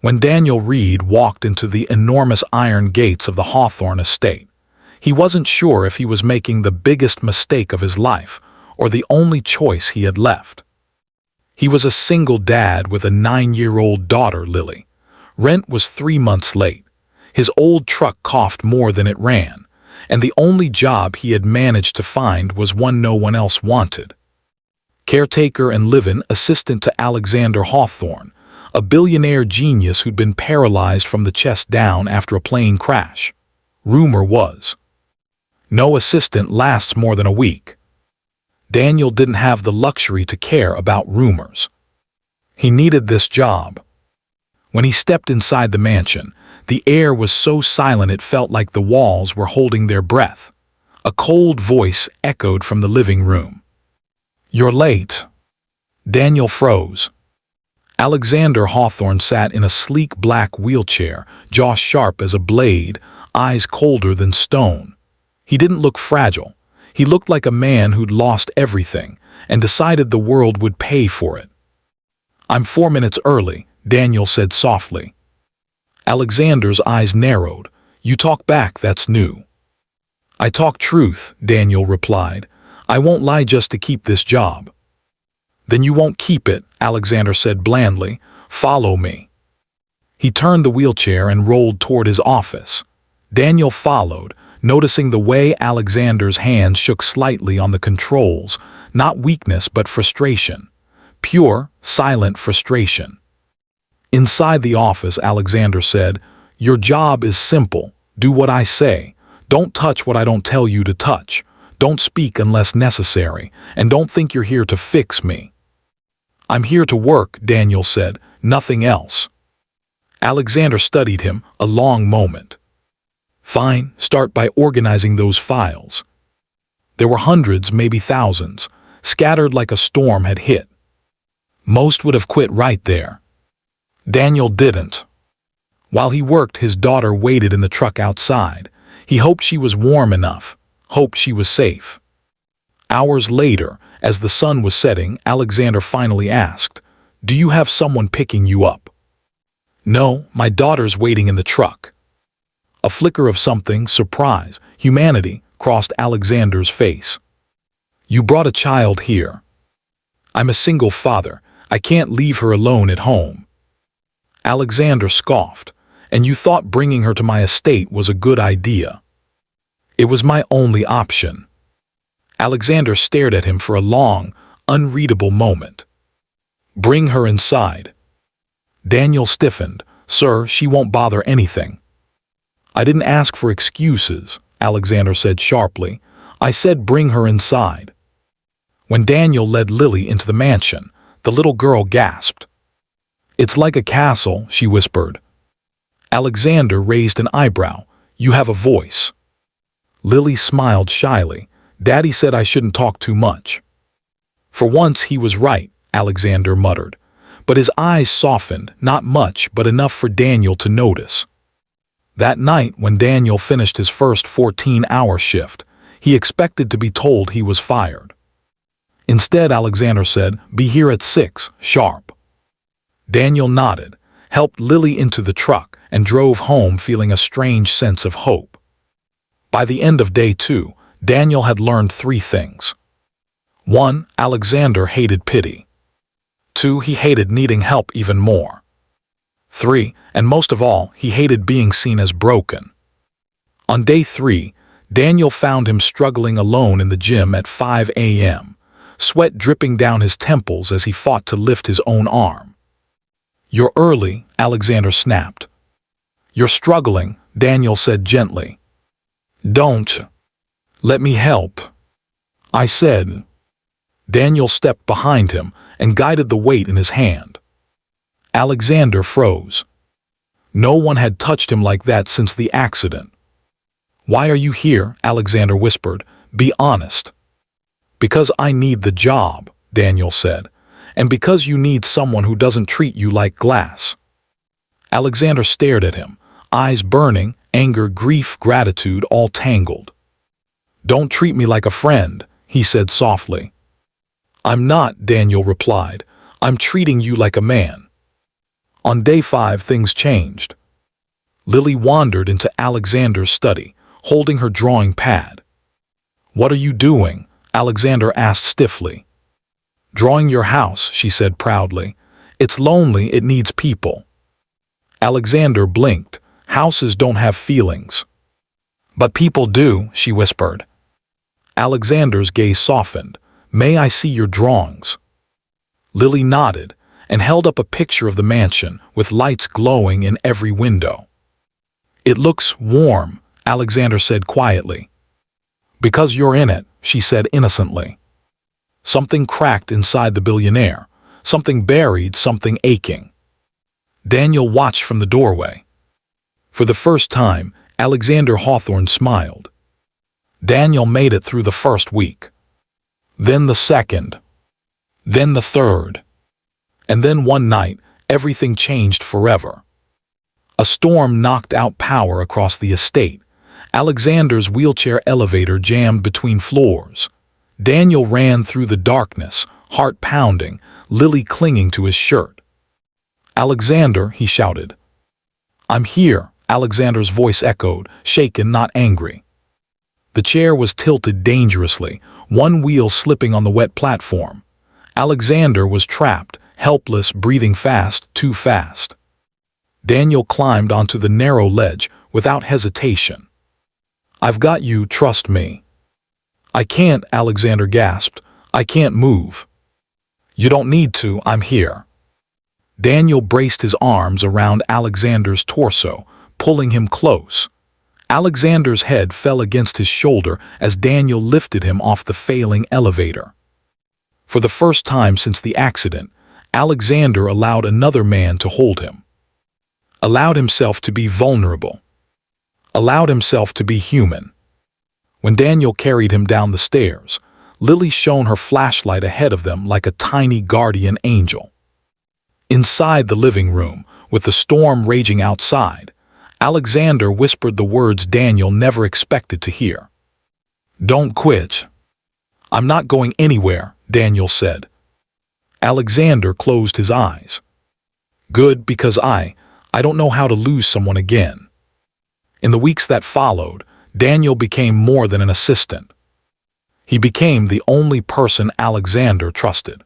When Daniel Reed walked into the enormous iron gates of the Hawthorne estate, he wasn't sure if he was making the biggest mistake of his life or the only choice he had left. He was a single dad with a 9-year-old daughter, Lily. Rent was 3 months late. His old truck coughed more than it ran, and the only job he had managed to find was one no one else wanted. Caretaker and live-in assistant to Alexander Hawthorne, a billionaire genius who'd been paralyzed from the chest down after a plane crash. Rumor was, no assistant lasts more than a week. Daniel didn't have the luxury to care about rumors. He needed this job. When he stepped inside the mansion, the air was so silent it felt like the walls were holding their breath. A cold voice echoed from the living room. "You're late." Daniel froze. Alexander Hawthorne sat in a sleek black wheelchair, jaw sharp as a blade, eyes colder than stone. He didn't look fragile. He looked like a man who'd lost everything and decided the world would pay for it. "I'm 4 minutes early," Daniel said softly. Alexander's eyes narrowed. "You talk back, that's new." "I talk truth," Daniel replied. "I won't lie just to keep this job." "Then you won't keep it," Alexander said blandly. "Follow me." He turned the wheelchair and rolled toward his office. Daniel followed, noticing the way Alexander's hands shook slightly on the controls, not weakness but frustration. Pure, silent frustration. Inside the office, Alexander said, "Your job is simple. Do what I say. Don't touch what I don't tell you to touch. Don't speak unless necessary, and don't think you're here to fix me." "I'm here to work," Daniel said, "nothing else." Alexander studied him a long moment. "Fine, start by organizing those files." There were hundreds, maybe thousands, scattered like a storm had hit. Most would have quit right there. Daniel didn't. While he worked, his daughter waited in the truck outside. He hoped she was warm enough, hoped she was safe. Hours later, as the sun was setting, Alexander finally asked, "Do you have someone picking you up?" "No, my daughter's waiting in the truck." A flicker of something, surprise, humanity, crossed Alexander's face. "You brought a child here." "I'm a single father. I can't leave her alone at home." Alexander scoffed. "And you thought bringing her to my estate was a good idea?" "It was my only option." Alexander stared at him for a long, unreadable moment. "Bring her inside." Daniel stiffened. "Sir, she won't bother anything." "I didn't ask for excuses," Alexander said sharply. "I said bring her inside." When Daniel led Lily into the mansion, the little girl gasped. "It's like a castle," she whispered. Alexander raised an eyebrow. "You have a voice." Lily smiled shyly. "Daddy said I shouldn't talk too much." For once he was right, Alexander muttered. But his eyes softened, not much, but enough for Daniel to notice. That night, when Daniel finished his first 14-hour shift, he expected to be told he was fired. Instead, Alexander said, "Be here at 6, sharp." Daniel nodded, helped Lily into the truck, and drove home feeling a strange sense of hope. By the end of day 2, Daniel had learned 3 things. 1. Alexander hated pity. 2. He hated needing help even more. 3. And most of all, he hated being seen as broken. On day 3, Daniel found him struggling alone in the gym at 5 a.m., sweat dripping down his temples as he fought to lift his own arm. "You're early," Alexander snapped. "You're struggling," Daniel said gently. "Don't. Let me help," I said. Daniel stepped behind him and guided the weight in his hand. Alexander froze. No one had touched him like that since the accident. "Why are you here?" Alexander whispered. "Be honest." "Because I need the job," Daniel said, "and because you need someone who doesn't treat you like glass." Alexander stared at him, eyes burning, anger, grief, gratitude, all tangled. "Don't treat me like a friend," he said softly. "I'm not," Daniel replied. "I'm treating you like a man." On day 5, things changed. Lily wandered into Alexander's study, holding her drawing pad. "What are you doing?" Alexander asked stiffly. "Drawing your house," she said proudly. "It's lonely, it needs people." Alexander blinked. "Houses don't have feelings." "But people do," she whispered. Alexander's gaze softened. "May I see your drawings?" Lily nodded and held up a picture of the mansion with lights glowing in every window. "It looks warm," Alexander said quietly. "Because you're in it," she said innocently. Something cracked inside the billionaire, something buried, something aching. Daniel watched from the doorway. For the first time, Alexander Hawthorne smiled. Daniel made it through the first week. Then the second. Then the third. And then one night, everything changed forever. A storm knocked out power across the estate. Alexander's wheelchair elevator jammed between floors. Daniel ran through the darkness, heart pounding, Lily clinging to his shirt. "Alexander," he shouted. "I'm here," Alexander's voice echoed, shaken, not angry. The chair was tilted dangerously, one wheel slipping on the wet platform. Alexander was trapped, helpless, breathing fast, too fast. Daniel climbed onto the narrow ledge without hesitation. "I've got you, trust me." "I can't," Alexander gasped. "I can't move." "You don't need to, I'm here." Daniel braced his arms around Alexander's torso, pulling him close. Alexander's head fell against his shoulder as Daniel lifted him off the failing elevator. For the first time since the accident, Alexander allowed another man to hold him. Allowed himself to be vulnerable. Allowed himself to be human. When Daniel carried him down the stairs, Lily shone her flashlight ahead of them like a tiny guardian angel. Inside the living room, with the storm raging outside, Alexander whispered the words Daniel never expected to hear. "Don't quit." "I'm not going anywhere," Daniel said. Alexander closed his eyes. "Good, because I don't know how to lose someone again." In the weeks that followed, Daniel became more than an assistant. He became the only person Alexander trusted.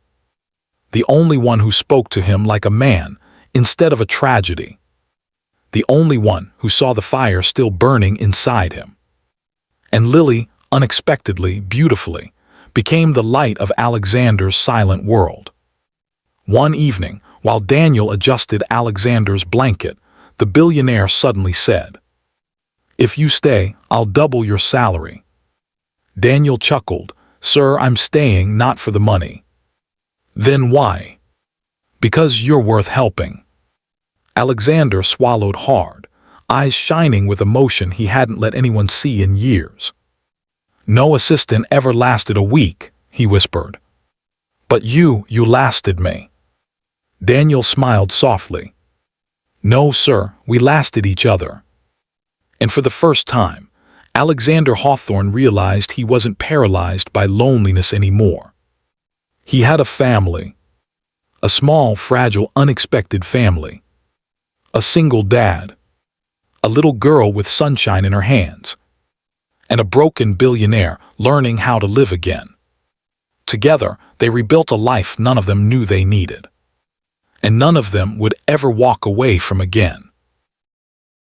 The only one who spoke to him like a man instead of a tragedy. The only one who saw the fire still burning inside him. And Lily, unexpectedly, beautifully, became the light of Alexander's silent world. One evening, while Daniel adjusted Alexander's blanket, the billionaire suddenly said, "If you stay, I'll double your salary." Daniel chuckled. "Sir, I'm staying not for the money." "Then why?" "Because you're worth helping." Alexander swallowed hard, eyes shining with emotion he hadn't let anyone see in years. "No assistant ever lasted a week," he whispered. "But you lasted me." Daniel smiled softly. "No, sir, we lasted each other." And for the first time, Alexander Hawthorne realized he wasn't paralyzed by loneliness anymore. He had a family. A small, fragile, unexpected family. A single dad. A little girl with sunshine in her hands. And a broken billionaire learning how to live again. Together, they rebuilt a life none of them knew they needed. And none of them would ever walk away from again.